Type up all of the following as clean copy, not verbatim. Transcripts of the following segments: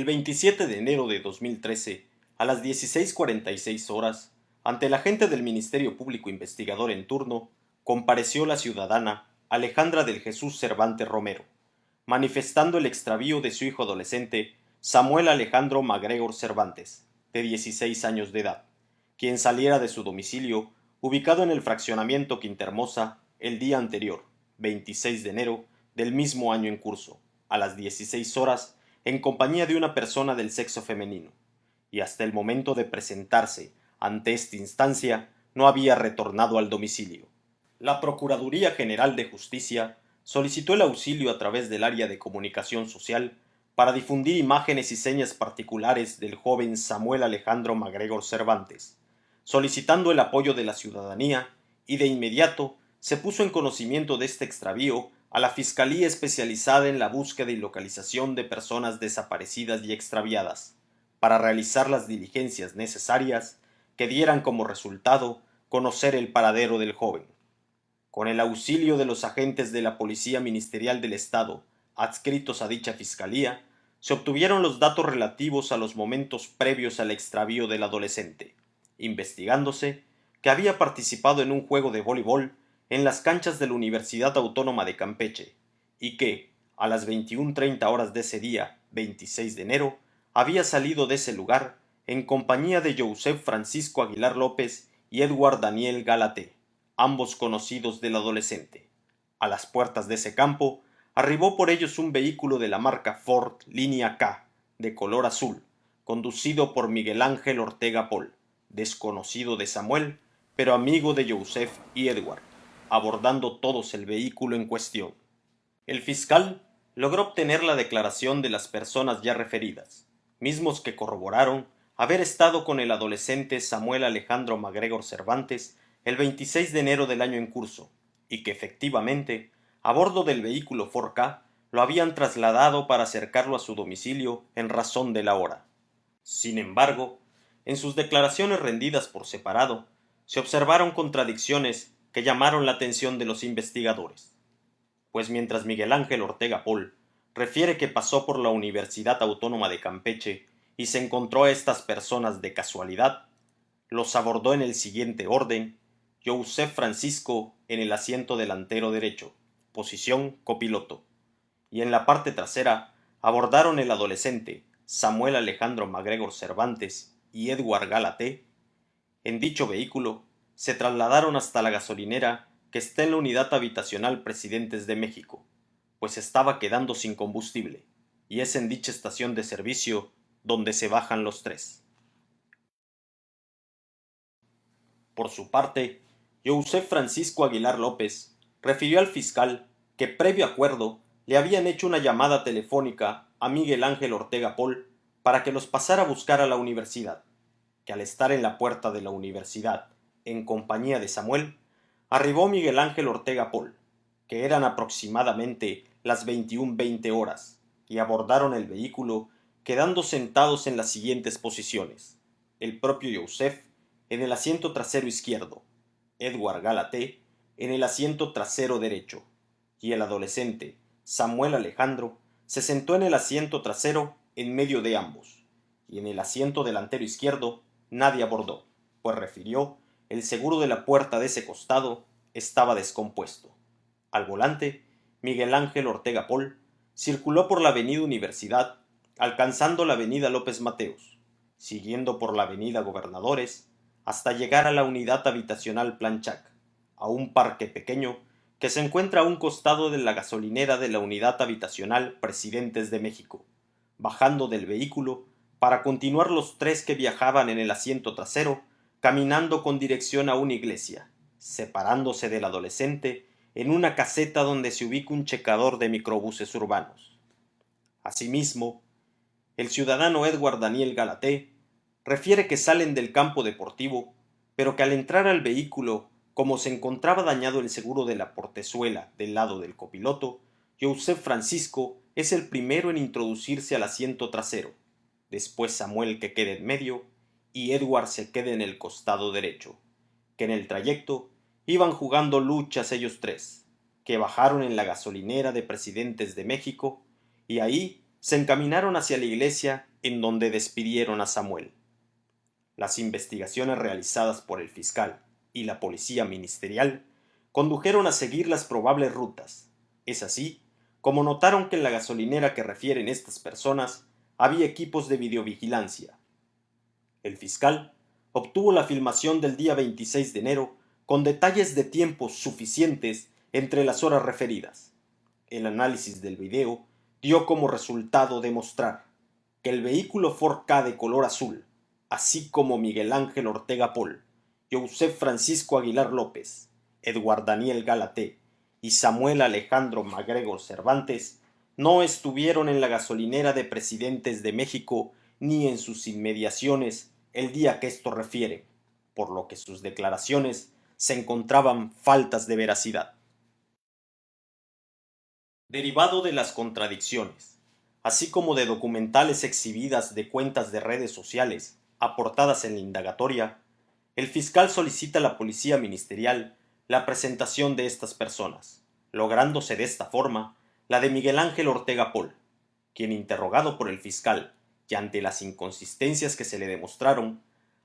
El 27 de enero de 2013, a las 16:46 horas, ante el agente del Ministerio Público Investigador en turno, compareció la ciudadana Alejandra del Jesús Cervantes Romero, manifestando el extravío de su hijo adolescente Samuel Alejandro MacGregor Cervantes, de 16 años de edad, quien saliera de su domicilio, ubicado en el fraccionamiento Quintahermosa, el día anterior, 26 de enero del mismo año en curso, a las 16 horas, en compañía de una persona del sexo femenino, y hasta el momento de presentarse ante esta instancia no había retornado al domicilio. La Procuraduría General de Justicia solicitó el auxilio a través del área de comunicación social para difundir imágenes y señas particulares del joven Samuel Alejandro MacGregor Cervantes, solicitando el apoyo de la ciudadanía, y de inmediato se puso en conocimiento de este extravío a la Fiscalía Especializada en la Búsqueda y Localización de Personas Desaparecidas y Extraviadas, para realizar las diligencias necesarias que dieran como resultado conocer el paradero del joven. Con el auxilio de los agentes de la Policía Ministerial del Estado, adscritos a dicha fiscalía, se obtuvieron los datos relativos a los momentos previos al extravío del adolescente, investigándose que había participado en un juego de voleibol en las canchas de la Universidad Autónoma de Campeche, y que, a las 21:30 horas de ese día, 26 de enero, había salido de ese lugar en compañía de Joseph Francisco Aguilar López y Edward Daniel Galaté, ambos conocidos del adolescente. A las puertas de ese campo, arribó por ellos un vehículo de la marca Ford Línea K, de color azul, conducido por Miguel Ángel Ortega Pol, desconocido de Samuel, pero amigo de Joseph y Edward, abordando todos el vehículo en cuestión. El fiscal logró obtener la declaración de las personas ya referidas, mismos que corroboraron haber estado con el adolescente Samuel Alejandro MacGregor Cervantes el 26 de enero del año en curso, y que efectivamente, a bordo del vehículo Ford K, lo habían trasladado para acercarlo a su domicilio en razón de la hora. Sin embargo, en sus declaraciones rendidas por separado, se observaron contradicciones que llamaron la atención de los investigadores, pues mientras Miguel Ángel Ortega Pol refiere que pasó por la Universidad Autónoma de Campeche y se encontró a estas personas de casualidad, los abordó en el siguiente orden: Joseph Francisco en el asiento delantero derecho, posición copiloto, y en la parte trasera abordaron el adolescente Samuel Alejandro MacGregor Cervantes y Edward Galaté. En dicho vehículo se trasladaron hasta la gasolinera que está en la unidad habitacional Presidentes de México, pues estaba quedando sin combustible, y es en dicha estación de servicio donde se bajan los tres. Por su parte, Joseph Francisco Aguilar López refirió al fiscal que, previo acuerdo, le habían hecho una llamada telefónica a Miguel Ángel Ortega Pol para que los pasara a buscar a la universidad, que al estar en la puerta de la universidad, en compañía de Samuel, arribó Miguel Ángel Ortega Pol, que eran aproximadamente las 21:20 horas, y abordaron el vehículo, quedando sentados en las siguientes posiciones: el propio Joseph en el asiento trasero izquierdo, Edward Galaté en el asiento trasero derecho, y el adolescente Samuel Alejandro se sentó en el asiento trasero en medio de ambos, y en el asiento delantero izquierdo nadie abordó, pues refirió el seguro de la puerta de ese costado estaba descompuesto. Al volante, Miguel Ángel Ortega Pol circuló por la avenida Universidad, alcanzando la avenida López Mateos, siguiendo por la avenida Gobernadores, hasta llegar a la unidad habitacional Planchac, a un parque pequeño que se encuentra a un costado de la gasolinera de la unidad habitacional Presidentes de México, bajando del vehículo para continuar los tres que viajaban en el asiento trasero, caminando con dirección a una iglesia, separándose del adolescente en una caseta donde se ubica un checador de microbuses urbanos. Asimismo, el ciudadano Edward Daniel Galaté refiere que salen del campo deportivo, pero que al entrar al vehículo, como se encontraba dañado el seguro de la portezuela del lado del copiloto, Joseph Francisco es el primero en introducirse al asiento trasero, después Samuel, que queda en medio, y Edward se queda en el costado derecho, que en el trayecto iban jugando luchas ellos tres, que bajaron en la gasolinera de Presidentes de México, y ahí se encaminaron hacia la iglesia en donde despidieron a Samuel. Las investigaciones realizadas por el fiscal y la policía ministerial condujeron a seguir las probables rutas. Es así como notaron que en la gasolinera que refieren estas personas había equipos de videovigilancia. El fiscal obtuvo la filmación del día 26 de enero con detalles de tiempos suficientes entre las horas referidas. El análisis del video dio como resultado demostrar que el vehículo Ford Ka de color azul, así como Miguel Ángel Ortega Pol, Joseph Francisco Aguilar López, Edward Daniel Galaté y Samuel Alejandro MacGregor Cervantes, no estuvieron en la gasolinera de Presidentes de México ni en sus inmediaciones el día que esto refiere, por lo que sus declaraciones se encontraban faltas de veracidad. Derivado de las contradicciones, así como de documentales exhibidas de cuentas de redes sociales aportadas en la indagatoria, el fiscal solicita a la policía ministerial la presentación de estas personas, lográndose de esta forma la de Miguel Ángel Ortega Pol, quien, interrogado por el fiscal y ante las inconsistencias que se le demostraron,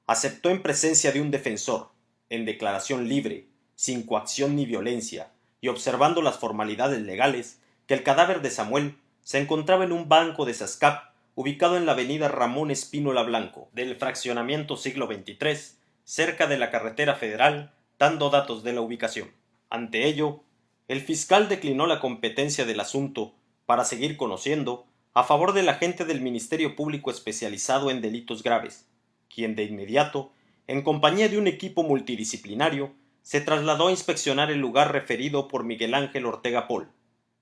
aceptó en presencia de un defensor, en declaración libre, sin coacción ni violencia, y observando las formalidades legales, que el cadáver de Samuel se encontraba en un banco de Sascap ubicado en la avenida Ramón Espínola Blanco del fraccionamiento Siglo XXIII, cerca de la carretera federal, dando datos de la ubicación. Ante ello, el fiscal declinó la competencia del asunto para seguir conociendo a favor del agente del Ministerio Público especializado en delitos graves, quien de inmediato, en compañía de un equipo multidisciplinario, se trasladó a inspeccionar el lugar referido por Miguel Ángel Ortega Pol,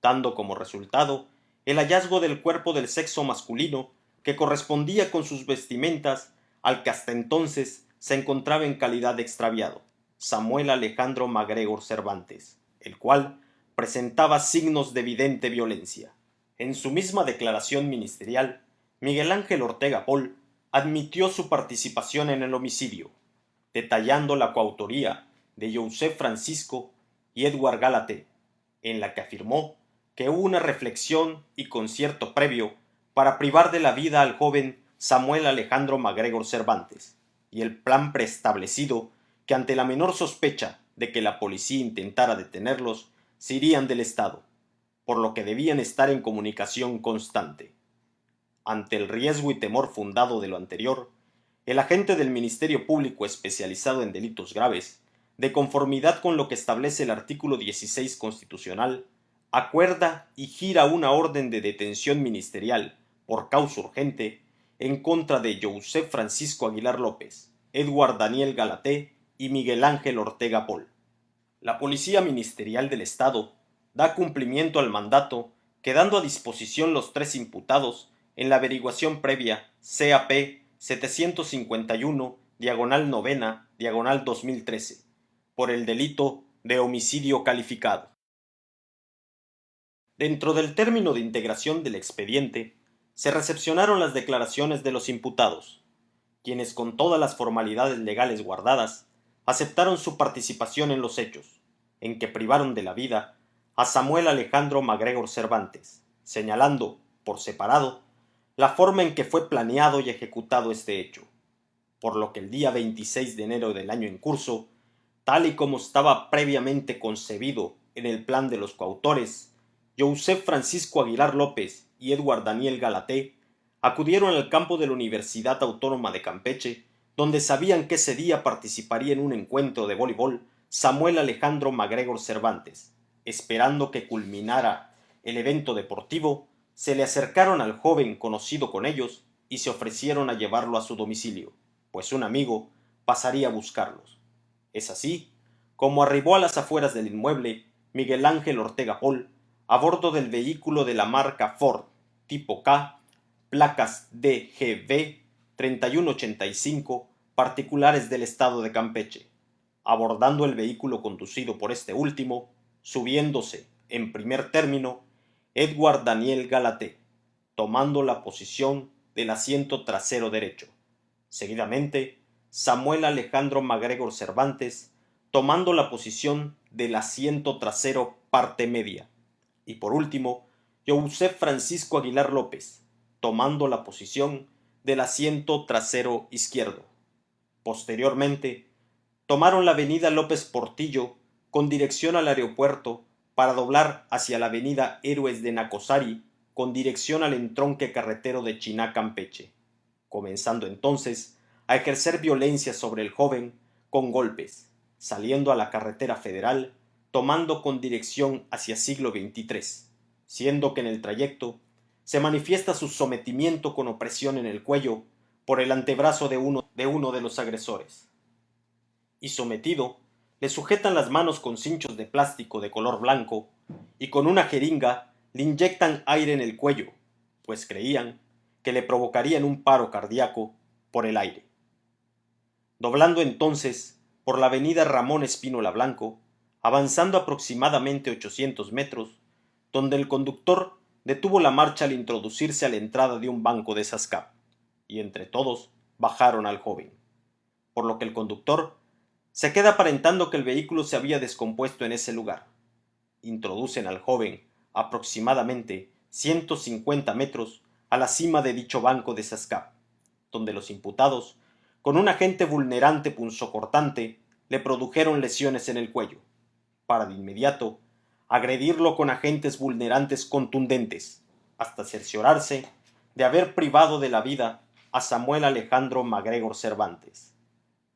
dando como resultado el hallazgo del cuerpo del sexo masculino que correspondía con sus vestimentas al que hasta entonces se encontraba en calidad de extraviado, Samuel Alejandro MacGregor Cervantes, el cual presentaba signos de evidente violencia. En su misma declaración ministerial, Miguel Ángel Ortega Pol admitió su participación en el homicidio, detallando la coautoría de Joseph Francisco y Edward Galaté, en la que afirmó que hubo una reflexión y concierto previo para privar de la vida al joven Samuel Alejandro MacGregor Cervantes, y el plan preestablecido que ante la menor sospecha de que la policía intentara detenerlos, se irían del estado, por lo que debían estar en comunicación constante. Ante el riesgo y temor fundado de lo anterior, el agente del Ministerio Público especializado en delitos graves, de conformidad con lo que establece el artículo 16 constitucional, acuerda y gira una orden de detención ministerial por causa urgente en contra de Joseph Francisco Aguilar López, Edward Daniel Galaté y Miguel Ángel Ortega Pol. La Policía Ministerial del Estado da cumplimiento al mandato, quedando a disposición los tres imputados en la averiguación previa CAP 751, diagonal novena, diagonal 2013, por el delito de homicidio calificado. Dentro del término de integración del expediente, se recepcionaron las declaraciones de los imputados, quienes con todas las formalidades legales guardadas, aceptaron su participación en los hechos, en que privaron de la vida a Samuel Alejandro MacGregor Cervantes, señalando, por separado, la forma en que fue planeado y ejecutado este hecho, por lo que el día 26 de enero del año en curso, tal y como estaba previamente concebido en el plan de los coautores, Joseph Francisco Aguilar López y Edward Daniel Galaté acudieron al campo de la Universidad Autónoma de Campeche, donde sabían que ese día participaría en un encuentro de voleibol Samuel Alejandro MacGregor Cervantes. Esperando que culminara el evento deportivo, se le acercaron al joven conocido con ellos y se ofrecieron a llevarlo a su domicilio, pues un amigo pasaría a buscarlos. Es así como arribó a las afueras del inmueble Miguel Ángel Ortega Pol a bordo del vehículo de la marca Ford tipo K, placas DGB 3185, particulares del estado de Campeche, abordando el vehículo conducido por este último, subiéndose, en primer término, Edward Daniel Galaté, tomando la posición del asiento trasero derecho. Seguidamente, Samuel Alejandro MacGregor Cervantes, tomando la posición del asiento trasero parte media. Y por último, Joseph Francisco Aguilar López, tomando la posición del asiento trasero izquierdo. Posteriormente, tomaron la avenida López Portillo con dirección al aeropuerto para doblar hacia la avenida Héroes de Nacosari con dirección al entronque carretero de Chiná Campeche, comenzando entonces a ejercer violencia sobre el joven con golpes, saliendo a la carretera federal, tomando con dirección hacia siglo XXIII, siendo que en el trayecto se manifiesta su sometimiento con opresión en el cuello por el antebrazo de uno de los agresores. Y sometido, le sujetan las manos con cinchos de plástico de color blanco y con una jeringa le inyectan aire en el cuello, pues creían que le provocarían un paro cardíaco por el aire. Doblando entonces por la avenida Ramón Espínola Blanco, avanzando aproximadamente 800 metros, donde el conductor detuvo la marcha al introducirse a la entrada de un banco de Sascap, y entre todos bajaron al joven, por lo que el conductor se queda aparentando que el vehículo se había descompuesto en ese lugar. Introducen al joven aproximadamente 150 metros a la cima de dicho banco de Sascap, donde los imputados, con un agente vulnerante punzocortante, le produjeron lesiones en el cuello, para de inmediato agredirlo con agentes vulnerantes contundentes, hasta cerciorarse de haber privado de la vida a Samuel Alejandro MacGregor Cervantes,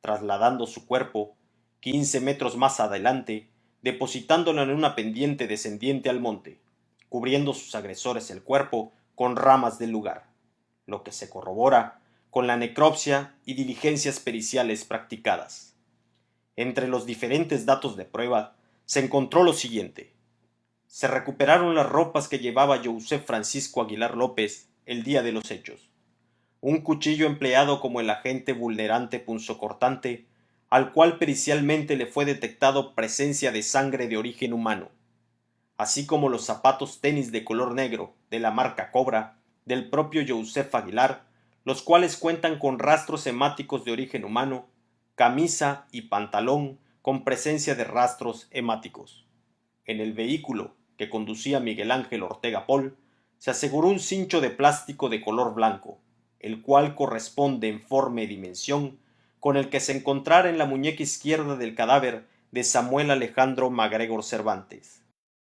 trasladando su cuerpo 15 metros más adelante, depositándolo en una pendiente descendiente al monte, cubriendo sus agresores el cuerpo con ramas del lugar, lo que se corrobora con la necropsia y diligencias periciales practicadas. Entre los diferentes datos de prueba se encontró lo siguiente: se recuperaron las ropas que llevaba Joseph Francisco Aguilar López el día de los hechos, un cuchillo empleado como el agente vulnerante punzocortante, al cual pericialmente le fue detectado presencia de sangre de origen humano, así como los zapatos tenis de color negro de la marca Cobra del propio Joseph Aguilar, los cuales cuentan con rastros hemáticos de origen humano, camisa y pantalón con presencia de rastros hemáticos. En el vehículo que conducía Miguel Ángel Ortega Pol se aseguró un cincho de plástico de color blanco, el cual corresponde en forma y dimensión con el que se encontrara en la muñeca izquierda del cadáver de Samuel Alejandro MacGregor Cervantes.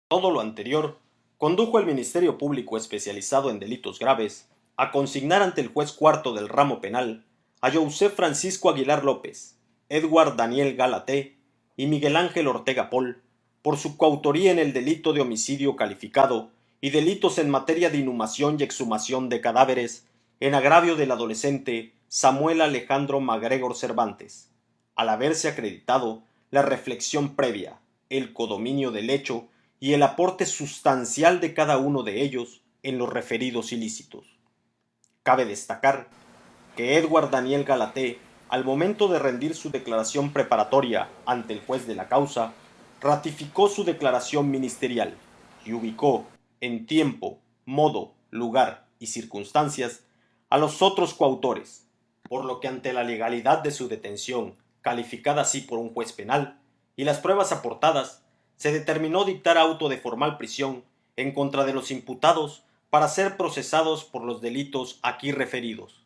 Todo lo anterior condujo al Ministerio Público especializado en delitos graves a consignar ante el juez cuarto del ramo penal a Joseph Francisco Aguilar López, Edward Daniel Galaté y Miguel Ángel Ortega Pol por su coautoría en el delito de homicidio calificado y delitos en materia de inhumación y exhumación de cadáveres en agravio del adolescente Samuel Alejandro MacGregor Cervantes, al haberse acreditado la reflexión previa, el codominio del hecho y el aporte sustancial de cada uno de ellos en los referidos ilícitos. Cabe destacar que Edward Daniel Galaté, al momento de rendir su declaración preparatoria ante el juez de la causa, ratificó su declaración ministerial y ubicó en tiempo, modo, lugar y circunstancias a los otros coautores, por lo que ante la legalidad de su detención, calificada así por un juez penal, y las pruebas aportadas, se determinó dictar auto de formal prisión en contra de los imputados para ser procesados por los delitos aquí referidos.